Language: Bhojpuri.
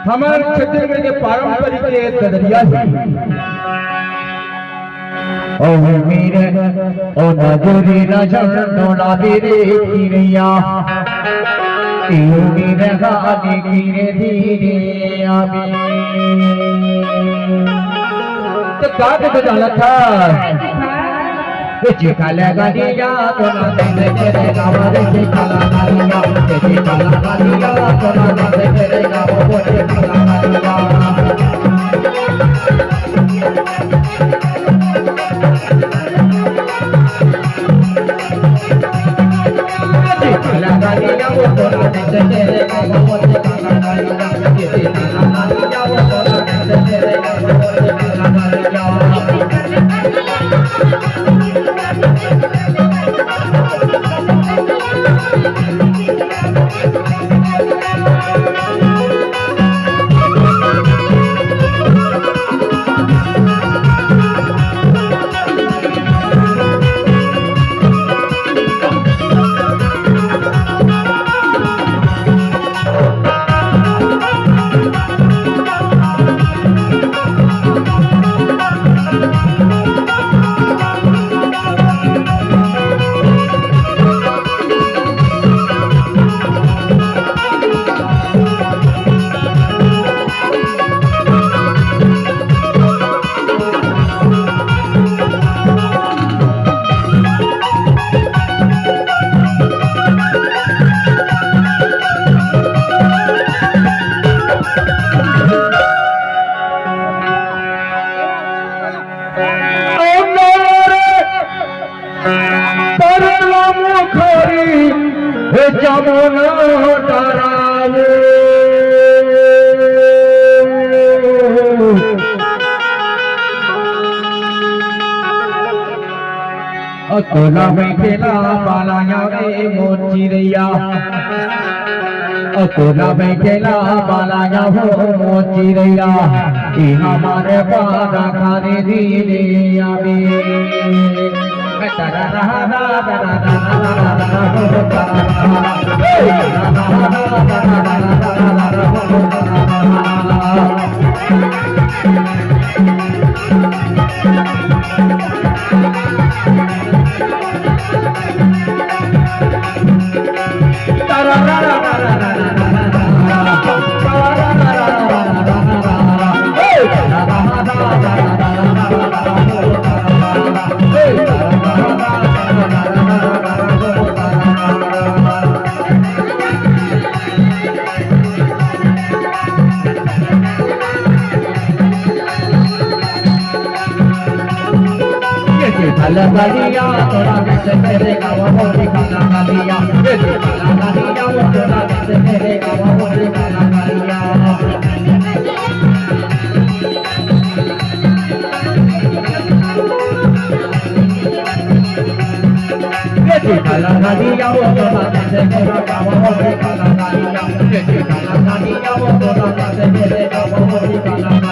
हमारे क्षेत्र में जो पारंपरिक दरिया है ओ मेरे ओ नजरे नजर नोला तेरे किरिया तेरे मेरे गाने गिरे धीरे आवे तो काट तो डाला था चिकाला गालिया तो ना दे तेरे गावरे चिकाला गालिया चिकाला गालिया तो ना दे तेरे गावरे चिकाला गालिया चिकाला गालिया तो ना दे तेरे गावरे चिकाला गालिया चिकाला गालिया तो ना दे तेरे गावरे चिकाला गालिया जमुना तारावे अकोला बैठेला बालाया रे मोचिरिया अकोला बैठेला बालाया हो मोचिरिया ये हमारे पादा खाने दीने आवे गालिया तोरा से तेरे गावा होली काला गालिया काला गालिया वो तोरा से तेरे गावा होली काला गालिया काला गालिया वो तोरा से तेरे गावा होली काला गालिया काला गालिया वो तोरा से तेरे गावा होली काला